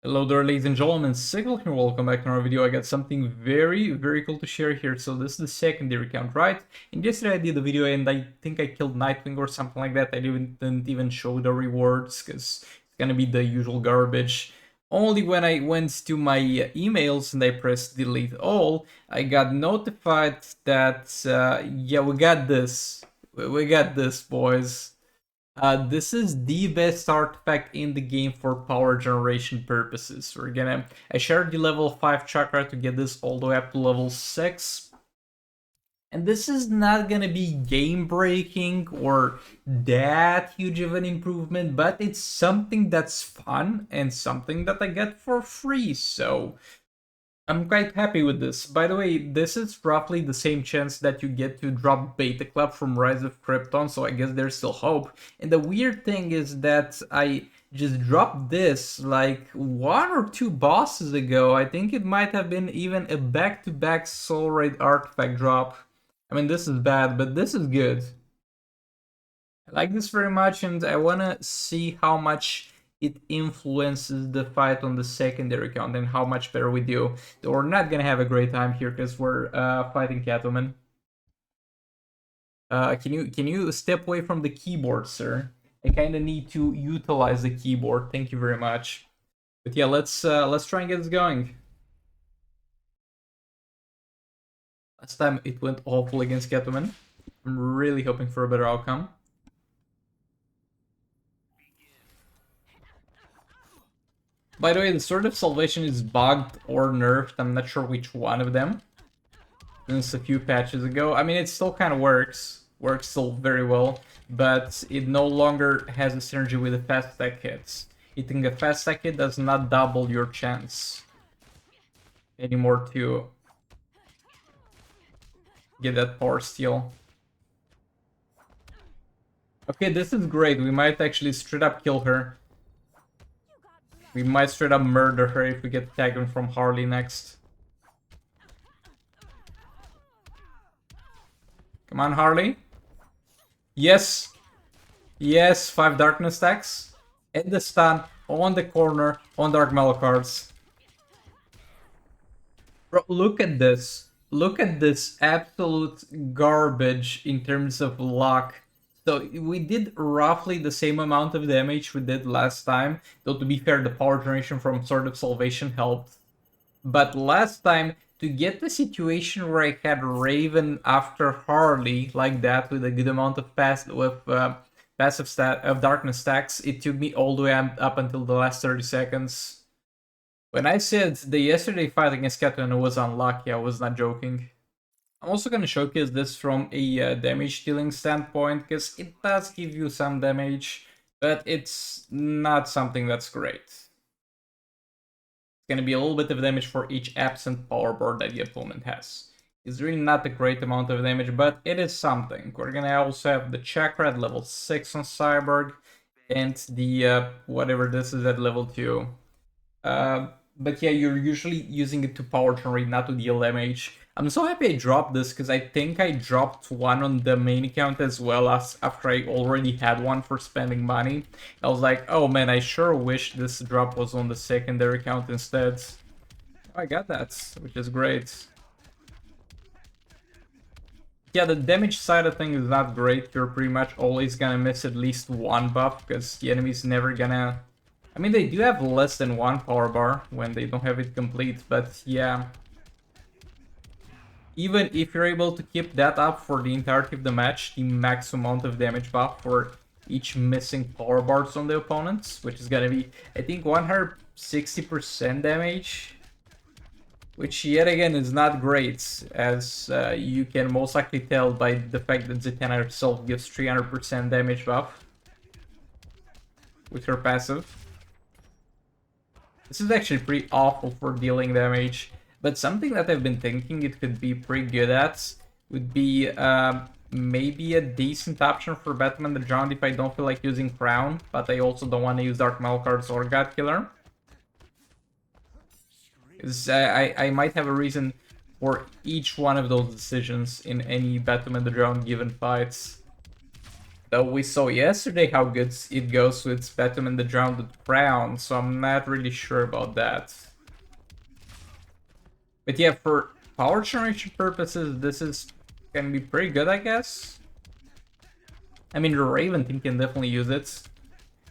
Hello there, ladies and gentlemen, Signal here, welcome back to our video. I got something very cool to share here. So this is the secondary count, right? And yesterday I did a video and I think I killed Nightwing or something like that. I didn't even show the rewards because it's gonna be the usual garbage. Only when I went to my emails and I pressed delete all, I got notified that, yeah, we got this. We got this, boys. This is the best artifact in the game for power generation purposes. I shared the level 5 chakra to get this all the way up to level 6. And this is not gonna be game breaking or that huge of an improvement, but it's something that's fun and something that I get for free. So I'm quite happy with this. By the way, this is roughly the same chance that you get to drop Beta Club from Rise of Krypton, so I guess there's still hope. And the weird thing is that I just dropped this like 1 or 2 bosses ago. I think it might have been even a back-to-back Soul Raid artifact drop. I mean, this is bad, but this is good. I like this very much, and I want to see how much it influences the fight on the secondary count and how much better we do. So we're not gonna have a great time here because we're fighting Catwoman. Can you step away from the keyboard, sir? I kind of need to utilize the keyboard. Thank you very much. But yeah, let's try and get this going. Last time it went awful against Catwoman. I'm really hoping for a better outcome. By the way, the Sword of Salvation is bugged or nerfed. I'm not sure which one of them. Since a few patches ago. I mean, it still kind of works. Works still very well. But it no longer has a synergy with the fast attack hits. Hitting a fast attack hit does not double your chance anymore to get that power steal. Okay, this is great. We might actually straight up kill her. We might straight up murder her if we get tagged from Harley next. Come on, Harley. Yes. Yes, 5 darkness stacks. And the stun on the corner on Dark Metal cards. Bro, look at this. Look at this absolute garbage in terms of luck. So we did roughly the same amount of damage we did last time. Though to be fair, the power generation from Sword of Salvation helped. But last time, to get the situation where I had Raven after Harley like that with a good amount of passive darkness stacks, it took me all the way up until the last 30 seconds. When I said the yesterday fight against Catwoman was unlucky, I was not joking. I'm also going to showcase this from a damage dealing standpoint, because it does give you some damage, but it's not something that's great. It's going to be a little bit of damage for each absent power bar that the opponent has. It's really not a great amount of damage, but it is something. We're going to also have the chakra at level 6 on Cyborg, and the whatever this is at level 2. But yeah, you're usually using it to power generate, not to deal damage. I'm so happy I dropped this because I think I dropped one on the main account as well as after I already had one for spending money. I was like, oh man, I sure wish this drop was on the secondary account instead. I got that, which is great. Yeah, the damage side of things is not great. You're pretty much always gonna miss at least one buff because the enemy's never gonna... I mean, they do have less than one power bar when they don't have it complete, but yeah. Even if you're able to keep that up for the entirety of the match, the max amount of damage buff for each missing power bars on the opponents, which is gonna be, I think, 160% damage. Which, yet again, is not great, as you can most likely tell by the fact that Zatanna herself gives 300% damage buff with her passive. This is actually pretty awful for dealing damage, but something that I've been thinking it could be pretty good at would be maybe a decent option for Batman the Drowned if I don't feel like using Crown, but I also don't want to use Dark Metal cards or God Killer. Because I might have a reason for each one of those decisions in any Batman the Drowned given fights. Though we saw yesterday how good it goes with Spetum and the Drowned Crown, so I'm not really sure about that. But yeah, for power generation purposes, this is can be pretty good, I guess. I mean, the Raven team can definitely use it.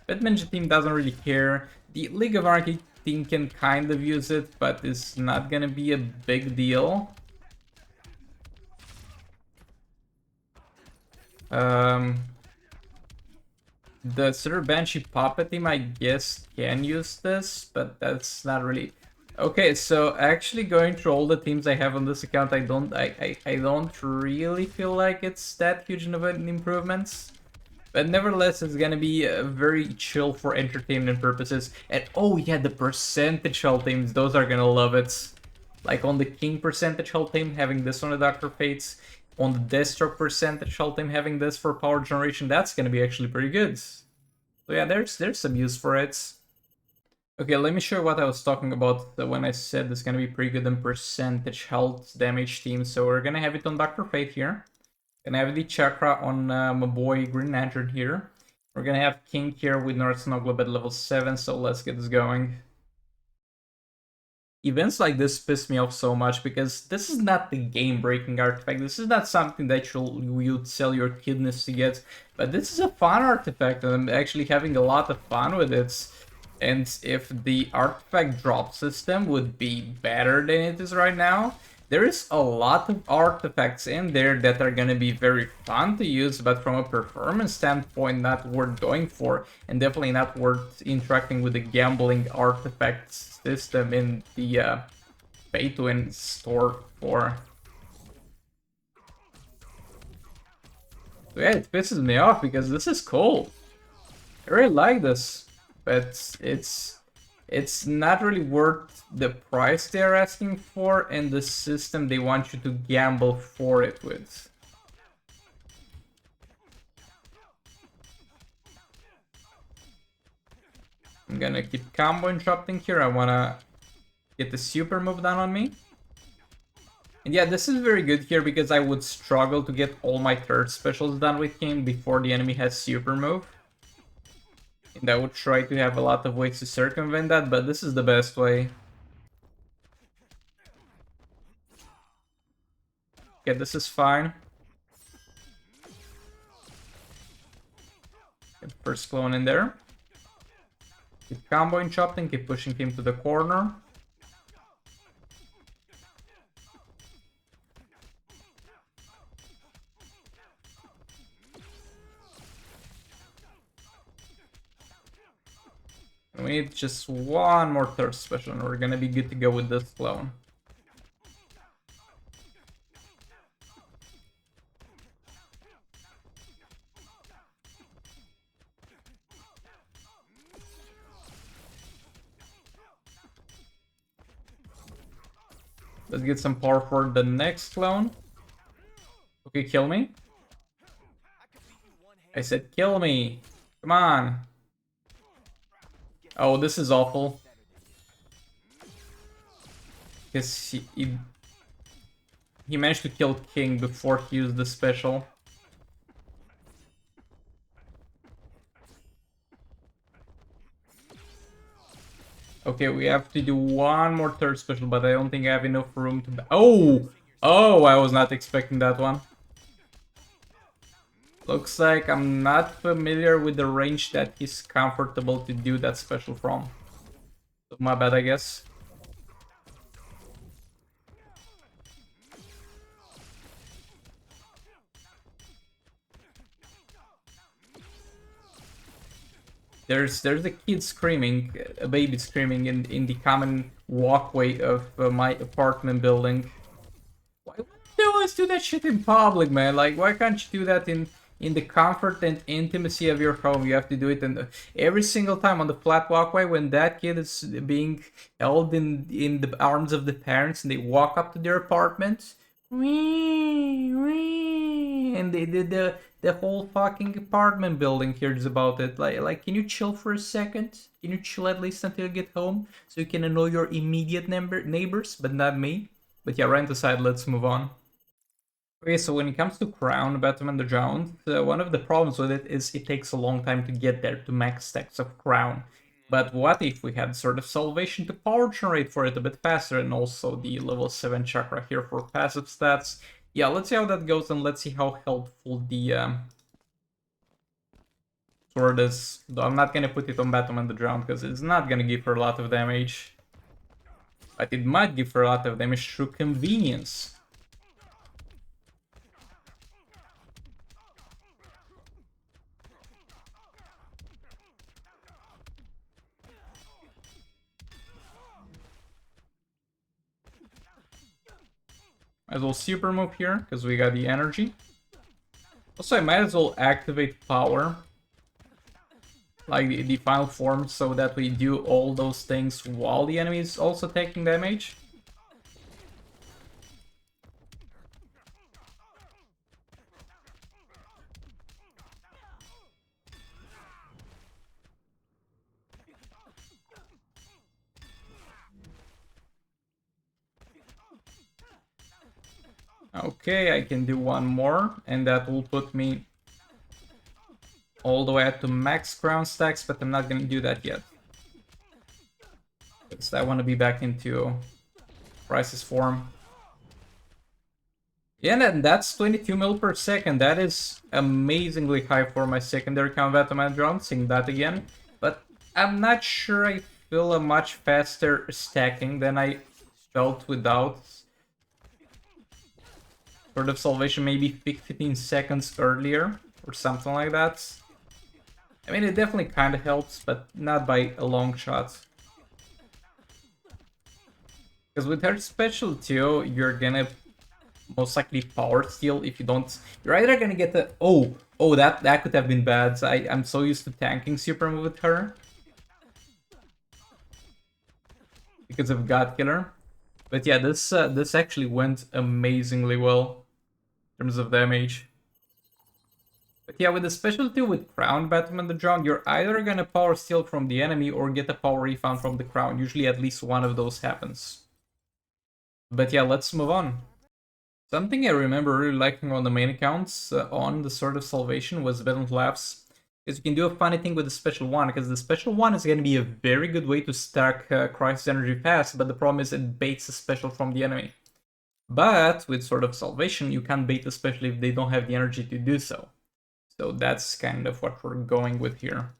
Batman's team doesn't really care. The League of Anarchy team can kind of use it, but it's not gonna be a big deal. The Sir Banshee Puppet team, I guess, can use this, but that's not really... Okay, so actually going through all the teams I have on this account, I don't really feel like it's that huge of an improvements. But nevertheless, it's gonna be very chill for entertainment purposes. And oh yeah, the percentage health teams, those are gonna love it. Like on the King percentage health team, having this on the Dr. Fates. On the Deathstroke percentage health team, having this for power generation, that's gonna be actually pretty good. So yeah, there's some use for it. Okay, let me show you what I was talking about when I said this is gonna be pretty good in percentage health damage team. So we're gonna have it on Dr. Fate here. Gonna have the Chakra on my boy Green Lantern here. We're gonna have King here with North Snowglobe at level 7, so let's get this going. Events like this piss me off so much because this is not the game-breaking artifact. This is not something that you'd sell your kidneys to get, but this is a fun artifact and I'm actually having a lot of fun with it. And if the artifact drop system would be better than it is right now, there is a lot of artifacts in there that are gonna be very fun to use, but from a performance standpoint, not worth going for, and definitely not worth interacting with the gambling artifact system in the pay-to-win store for. So yeah, it pisses me off because this is cool. I really like this, but it's not really worth the price they're asking for and the system they want you to gamble for it with. I'm gonna keep combo interrupting here. I wanna get the super move done on me. And yeah, this is very good here because I would struggle to get all my third specials done with him before the enemy has super move. And I would try to have a lot of ways to circumvent that, but this is the best way. Okay, this is fine. Get the first clone in there. Keep comboing chopping, keep pushing him to the corner. We need just one more third special and we're gonna be good to go with this clone. Let's get some power for the next clone. Okay, kill me. I said kill me. Come on. Oh, this is awful. Because he managed to kill King before he used the special. Okay, we have to do one more third special, but I don't think I have enough room to... Oh! Oh, I was not expecting that one. Looks like I'm not familiar with the range that he's comfortable to do that special from. So my bad, I guess. There's a kid screaming, a baby screaming in the common walkway of my apartment building. Why would you always do that shit in public, man? Like, why can't you do that in the comfort and intimacy of your home? You have to do it every single time on the flat walkway when that kid is being held in the arms of the parents and they walk up to their apartment. Wee, wee, and the whole fucking apartment building hears about it. Like, can you chill for a second? Can you chill at least until you get home so you can annoy your immediate neighbors, but not me? But yeah, rant aside, let's move on. Okay, so when it comes to Crown, Batman the Drowned, one of the problems with it is it takes a long time to get there to max stacks of Crown. But what if we had sort of Salvation to power generate for it a bit faster, and also the level 7 chakra here for passive stats? Yeah, let's see how that goes, and let's see how helpful the sword is. Though I'm not gonna put it on Batman the Drowned, because it's not gonna give her a lot of damage. But it might give her a lot of damage through convenience. Might as well super move here, because we got the energy. Also, I might as well activate power. Like the final form, so that we do all those things while the enemy is also taking damage. Okay, I can do one more, and that will put me all the way up to max crown stacks, but I'm not gonna do that yet. Because I want to be back into crisis form. Yeah, and that's 22 mil per second. That is amazingly high for my secondary combat command round, seeing that again. But I'm not sure I feel a much faster stacking than I felt without sort of salvation, maybe 15 seconds earlier or something like that. I mean, it definitely kind of helps, but not by a long shot. Because with her special too, you're gonna most likely power steal if you don't. You're either gonna get the that could have been bad. I'm so used to tanking super move with her because of God Killer. But yeah, this actually went amazingly well in terms of damage. But yeah, with the specialty with Crown Batman the Drowned, you're either gonna power steal from the enemy or get a power refund from the Crown. Usually at least one of those happens. But yeah, let's move on. Something I remember really liking on the main accounts on the Sword of Salvation was Beetle Labs. Because you can do a funny thing with the special one, because the special one is going to be a very good way to stack Crisis Energy fast, but the problem is it baits a special from the enemy. But with Sword of Salvation, you can't bait a special if they don't have the energy to do so. So that's kind of what we're going with here.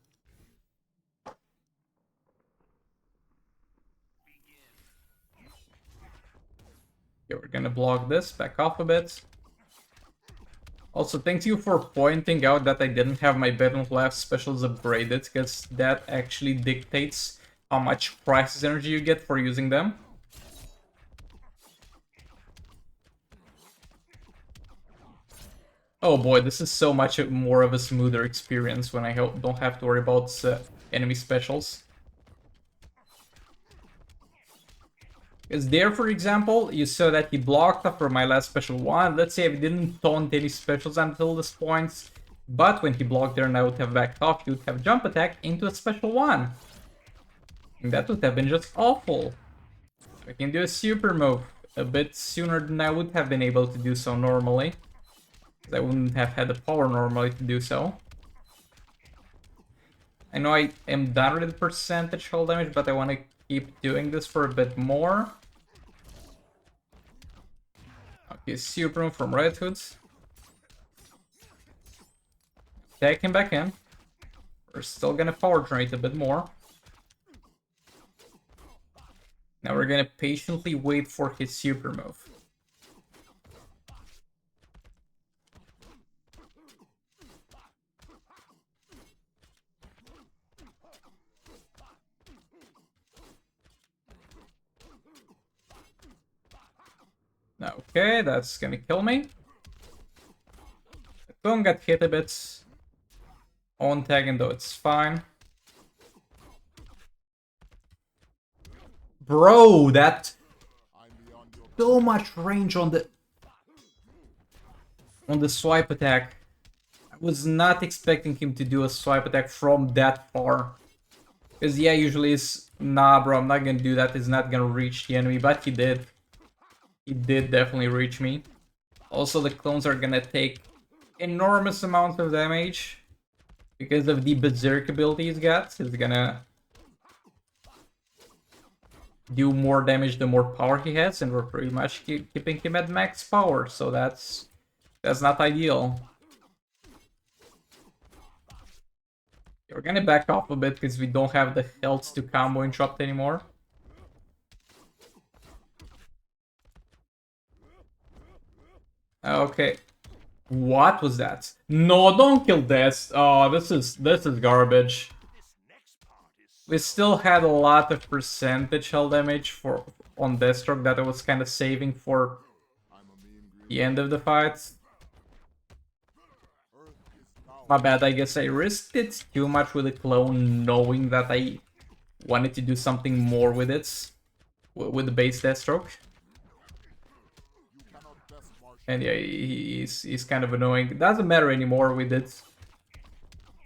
Okay, we're gonna block this, back off a bit. Also, thank you for pointing out that I didn't have my Beetle Labs specials upgraded, because that actually dictates how much crisis energy you get for using them. Oh boy, this is so much more of a smoother experience when I don't have to worry about enemy specials. Because there, for example, you saw that he blocked after my last special one. Let's say I didn't taunt any specials until this point, but when he blocked there and I would have backed off, he would have jump attack into a special one. And that would have been just awful. I can do a super move a bit sooner than I would have been able to do so normally. I wouldn't have had the power normally to do so. I know I am done with the percentage hull damage, but I want to keep doing this for a bit more. Okay, super move from Red Hoods. Take him back in. We're still gonna power generate a bit more. Now we're gonna patiently wait for his super move. Okay, that's gonna kill me. The gun got hit a bit on tagging, though it's fine. Bro, that so much range on the swipe attack. I was not expecting him to do a swipe attack from that far. Because yeah, usually it's nah, bro, I'm not gonna do that. It's not gonna reach the enemy, but he did. He did definitely reach me. Also, the clones are gonna take enormous amounts of damage because of the berserk ability he's got. He's gonna do more damage the more power he has, and we're pretty much keeping him at max power, so that's not ideal. We're gonna back off a bit because we don't have the health to combo interrupt anymore. Okay. What was that? No, don't kill this. Oh, this is garbage. We still had a lot of percentage hull damage for on Deathstroke that I was kind of saving for the end of the fight. My bad, I guess I risked it too much with the clone, knowing that I wanted to do something more with it, with the base Deathstroke. And yeah, he's kind of annoying. It doesn't matter anymore with it.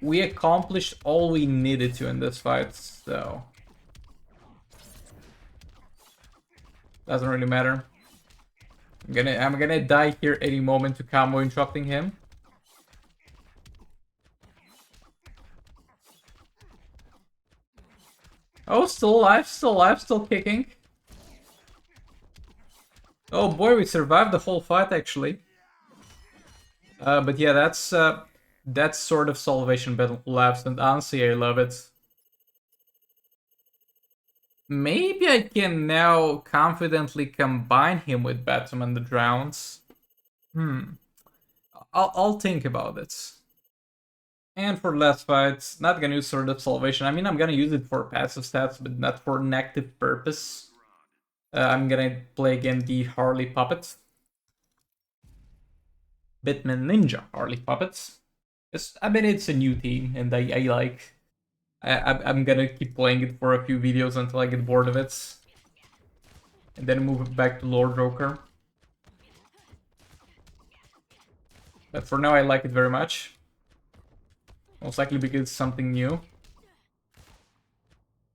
We accomplished all we needed to in this fight, so doesn't really matter. I'm gonna die here any moment to combo interrupting him. Oh, still alive, still kicking. Oh boy, we survived the whole fight actually. But yeah, that's sort of Salvation Battle collapsed, and honestly, I love it. Maybe I can now confidently combine him with Batman the Drowns. I'll think about it. And for last fight, not gonna use Sword of Salvation. I mean, I'm gonna use it for passive stats, but not for an active purpose. I'm gonna play again the Harley Puppet. Bitman Ninja Harley Puppets. I mean, it's a new team, and I like. I'm gonna keep playing it for a few videos until I get bored of it. And then move it back to Lord Joker. But for now, I like it very much. Most likely because it's something new.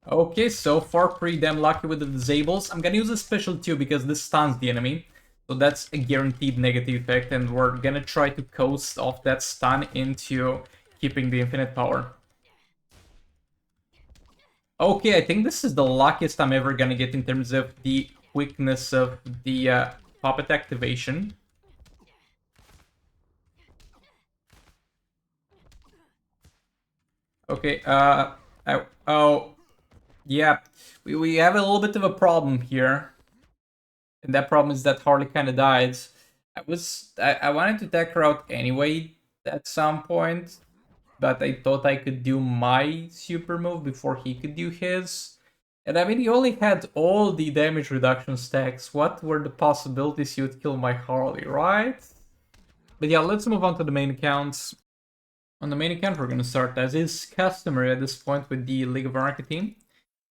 Okay, so far pretty damn lucky with the disables. I'm gonna use a special too because this stuns the enemy. So that's a guaranteed negative effect, and we're gonna try to coast off that stun into keeping the infinite power. Okay, I think this is the luckiest I'm ever gonna get in terms of the quickness of the puppet activation. Okay, oh, yeah, we have a little bit of a problem here. And that problem is that Harley kind of died. I wanted to take her out anyway at some point, but I thought I could do my super move before he could do his. And I mean, he only had all the damage reduction stacks. What were the possibilities he would kill my Harley, right? But yeah, let's move on to the main accounts. On the main account, we're going to start as is customary at this point with the League of Anarchy team.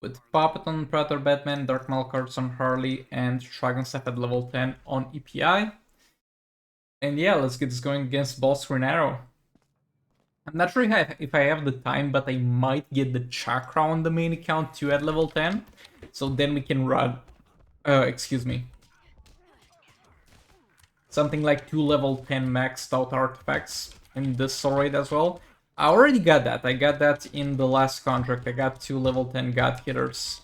With Puppet on Predator Batman, Dark Malcards on Harley, and Dragonstaff at level 10 on EPI. And yeah, let's get this going against Boss Green Arrow. I'm not sure if I have the time, but I might get the Chakra on the main account too at level 10. So then we can run... excuse me. Something like 2 level 10 maxed out artifacts in this soul raid as well. I already got that. I got that in the last contract. I got 2 level 10 God Hitters.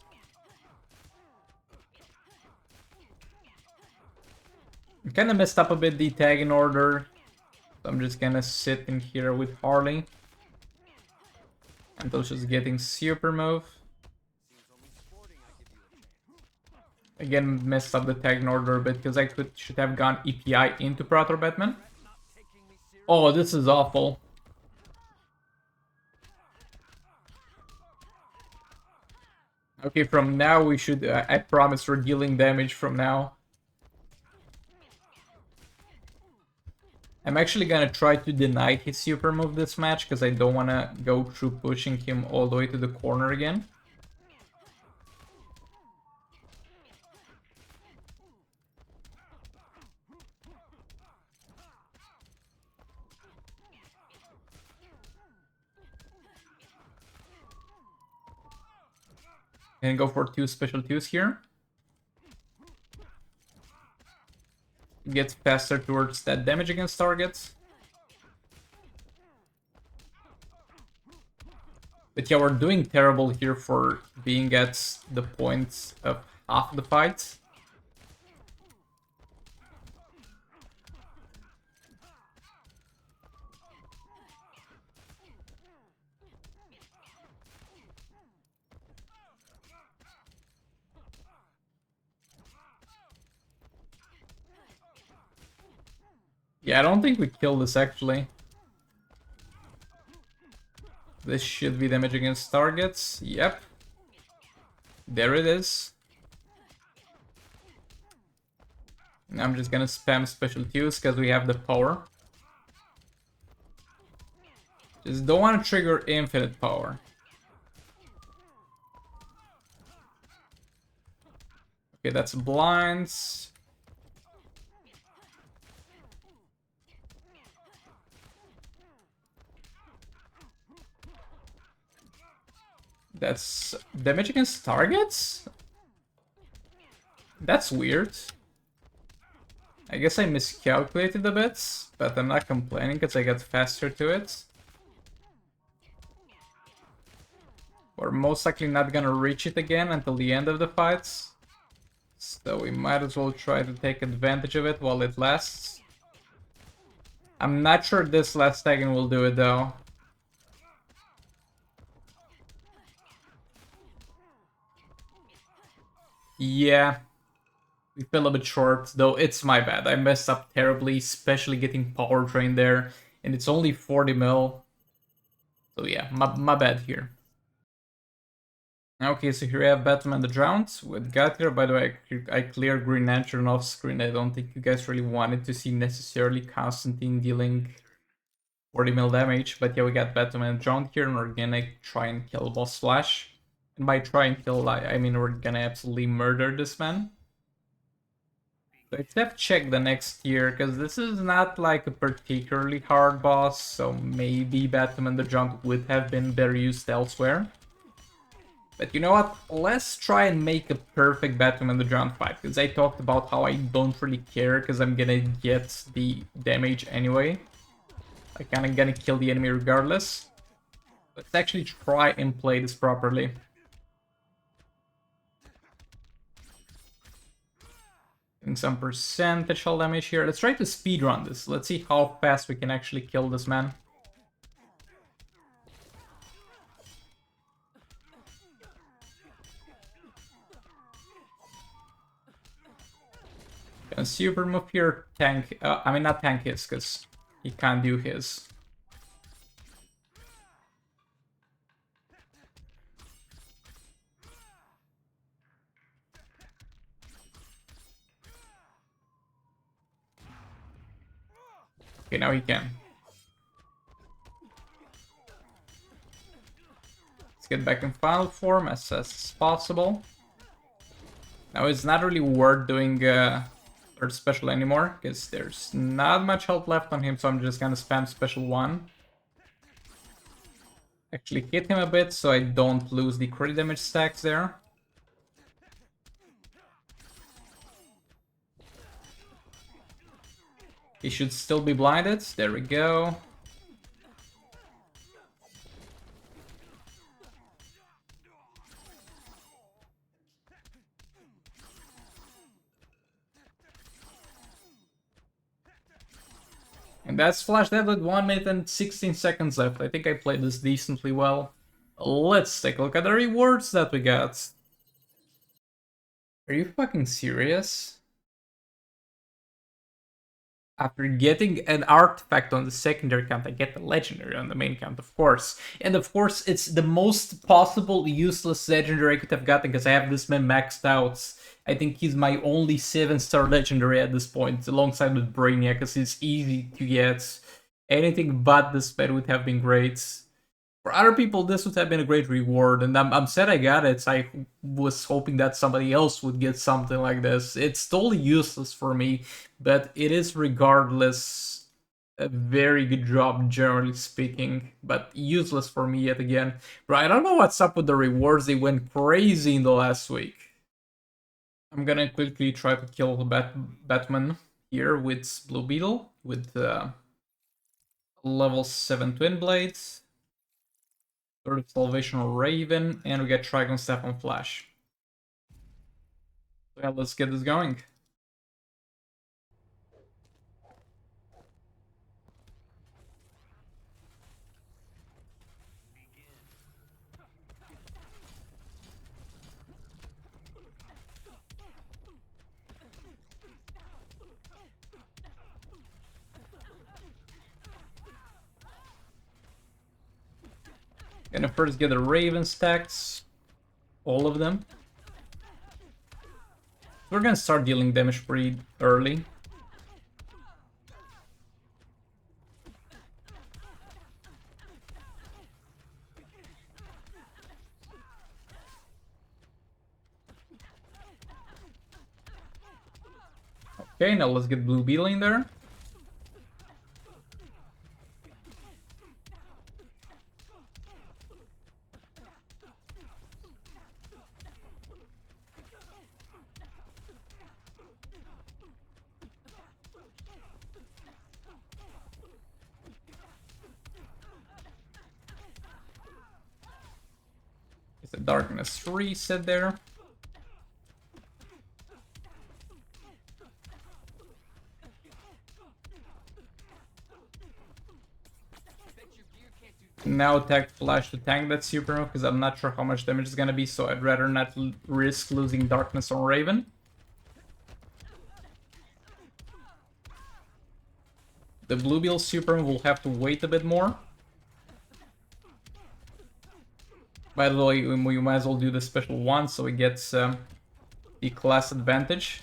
I kind of messed up a bit the tag in order. So I'm just gonna sit in here with Harley until she's getting super move. Again, messed up the tag in order a bit because I should have gone EPI into Praetor Batman. Oh, this is awful. Okay, from now we should... I promise we're dealing damage from now. I'm actually gonna try to deny his super move this match because I don't want to go through pushing him all the way to the corner again. And go for 2 special 2s here. get faster towards that damage against targets. But yeah, we're doing terrible here for being at the point of half the fight. Yeah, I don't think we killed this actually. This should be damage against targets. Yep. There it is. Now I'm just gonna spam special Qs because we have the power. Just don't want to trigger infinite power. Okay, that's blinds. That's damage against targets? That's weird. I guess I miscalculated a bit, but I'm not complaining because I got faster to it. We're most likely not gonna reach it again until the end of the fights. So we might as well try to take advantage of it while it lasts. I'm not sure this last second will do it though. Yeah, we fell a bit short, though it's my bad. I messed up terribly, especially getting power drain there, and it's only 40 mil. So yeah, my bad here. Okay, so here I have Batman the Drowned with Gatger. By the way, I cleared Green Lantern off screen. I don't think you guys really wanted to see necessarily Constantine dealing 40 mil damage, but yeah, we got Batman the Drowned here, and we're gonna try and kill Boss Flash. And by try and kill, I mean we're gonna absolutely murder this man. So let's have check the next tier, because this is not like a particularly hard boss, so maybe Batman the Junk would have been better used elsewhere. But you know what, let's try and make a perfect Batman the Junk fight, because I talked about how I don't really care, because I'm gonna get the damage anyway. I kinda gonna kill the enemy regardless. Let's actually try and play this properly. And some percentage damage here. Let's try to speedrun this. Let's see how fast we can actually kill this man. Gonna super move here, tank. I mean, not tank his, because he can't do his. Okay, now he can. Let's get back in final form as fast as possible. Now it's not really worth doing third special anymore, because there's not much health left on him, so I'm just gonna spam special 1. Actually hit him a bit so I don't lose the crit damage stacks there. He should still be blinded. There we go. And that's Flash Dead with 1 minute and 16 seconds left. I think I played this decently well. Let's take a look at the rewards that we got. Are you fucking serious? After getting an artifact on the secondary count, I get the legendary on the main count, of course. And of course, it's the most possible useless legendary I could have gotten, because I have this man maxed out. I think he's my only 7-star legendary at this point, alongside with Brainiac, because it's easy to get. Anything but this man would have been great. For other people, this would have been a great reward, and I'm sad I got it. I was hoping that somebody else would get something like this. It's totally useless for me, but it is regardless a very good job, generally speaking, but useless for me yet again. Bro, I don't know what's up with the rewards. They went crazy in the last week. I'm gonna quickly try to kill Batman. here with Blue Beetle, with level 7 Twin Blades, Sword of Salvation Raven, and we get Dragon Staff on Flash. So yeah, let's get this going. Gonna first get the Raven stacks, all of them. We're gonna start dealing damage pretty early. Okay, now let's get Blue Beetle in there. It's a Darkness reset there. Now attack Flash to tank that super move, because I'm not sure how much damage is gonna be, so I'd rather not risk losing Darkness on Raven. The Blue Beetle super move will have to wait a bit more. By the way, we might as well do the special one so it gets the class advantage.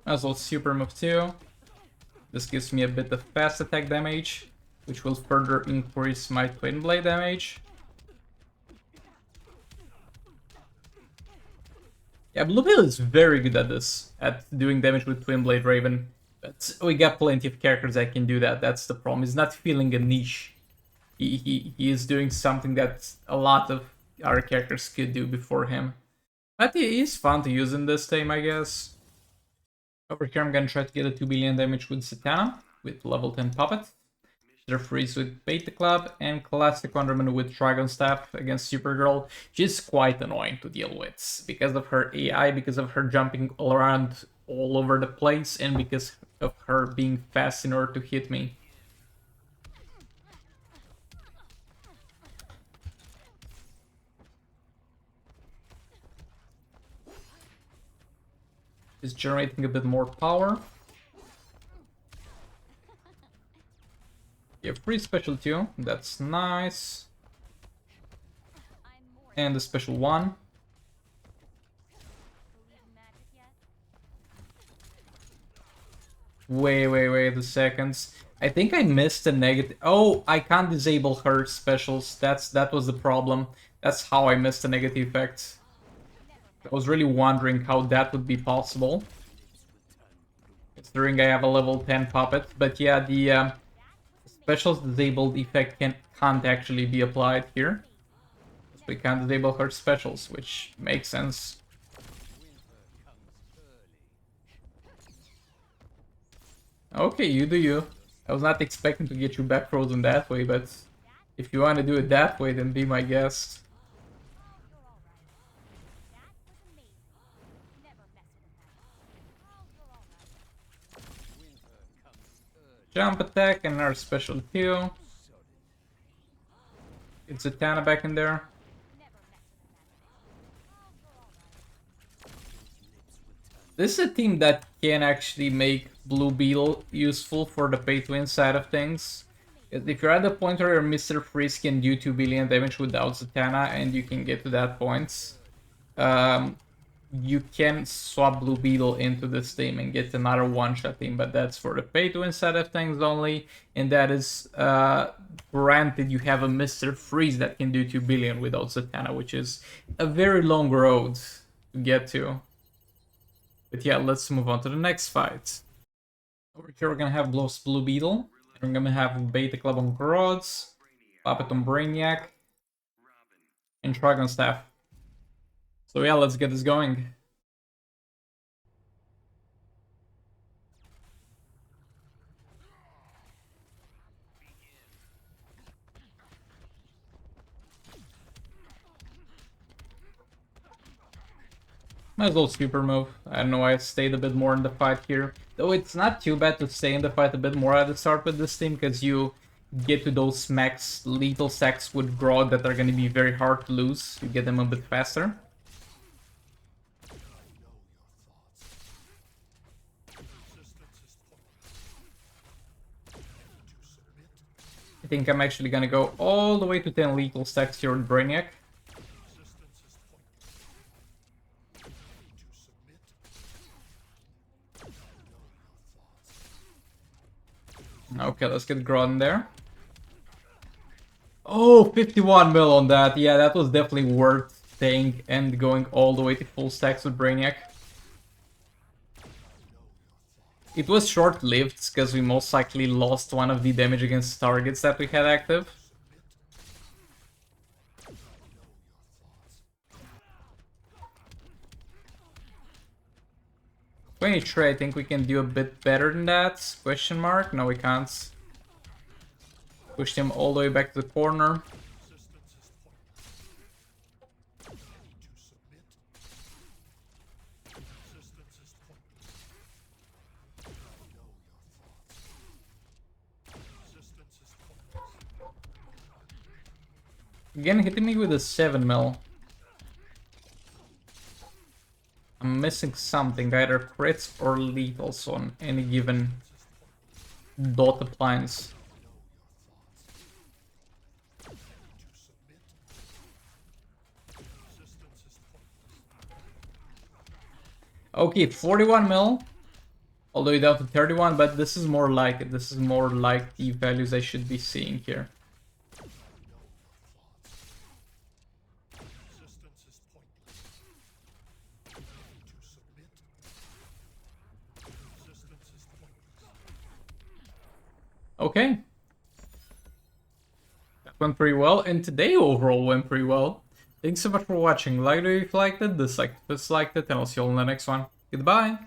As well super move too. This gives me a bit of fast attack damage, which will further increase my Twin Blade damage. Yeah, Blue Beetle is very good at this, at doing damage with Twin Blade Raven. But we got plenty of characters that can do that, that's the problem. He's not feeling a niche. He is doing something that a lot of other characters could do before him. But he is fun to use in this time, I guess. Over here I'm gonna try to get a 2 billion damage with Zatanna, with level 10 Puppet. Mr. Freeze with Beta Club, and Classic Wonderman with Dragon Staff against Supergirl. She's quite annoying to deal with, because of her AI, because of her jumping all around all over the place, and because of her being fast in order to hit me. Is generating a bit more power. You have free special too, that's nice. And the special one. Wait a second. I think I missed a negative. Oh, I can't disable her specials. That was the problem. That's how I missed the negative effect. I was really wondering how that would be possible, considering I have a level 10 puppet. But yeah, the specials disabled effect can't actually be applied here. So we can't disable her specials, which makes sense. Okay, you do you. I was not expecting to get you back frozen that way, but if you want to do it that way, then be my guest. Jump attack and our special Q. It's Zatanna back in there. This is a team that can actually make Blue Beetle useful for the pay-to-win side of things. If you're at the point where Mr. Freeze can do 2 billion damage without Zatanna, and you can get to that point, you can swap Blue Beetle into this team and get another one-shot team, but that's for the pay-to-win side of things only, and that is granted you have a Mr. Freeze that can do 2 billion without Zatanna, which is a very long road to get to. But yeah, let's move on to the next fight. Over here we're gonna have Blue Beetle. And we're gonna have Beta Club on Grods, Puppet on Brainiac, and Dragon Staff. So yeah, let's get this going. Might as well super move. I don't know why I stayed a bit more in the fight here. Though it's not too bad to stay in the fight a bit more at the start with this team, because you get to those max lethal stacks with Grodd that are going to be very hard to lose. You get them a bit faster. I think I'm actually going to go all the way to 10 lethal stacks here with Brainiac. Okay, let's get Grodd in there. Oh, 51 mil on that. Yeah, that was definitely worth staying and going all the way to full stacks with Brainiac. It was short-lived, because we most likely lost one of the damage against targets that we had active. I think we can do a bit better than that. Question mark? No, we can't. Pushed him all the way back to the corner. Again, hitting me with a 7 mil. I'm missing something, either crits or lethals on any given dot appliance. Okay, 41 mil. All the way down to 31, but this is more like it. This is more like the values I should be seeing here. Okay. That went pretty well, and today overall went pretty well. Thanks so much for watching. Like it if you liked it, dislike it if you disliked it, and I'll see you all in the next one. Goodbye!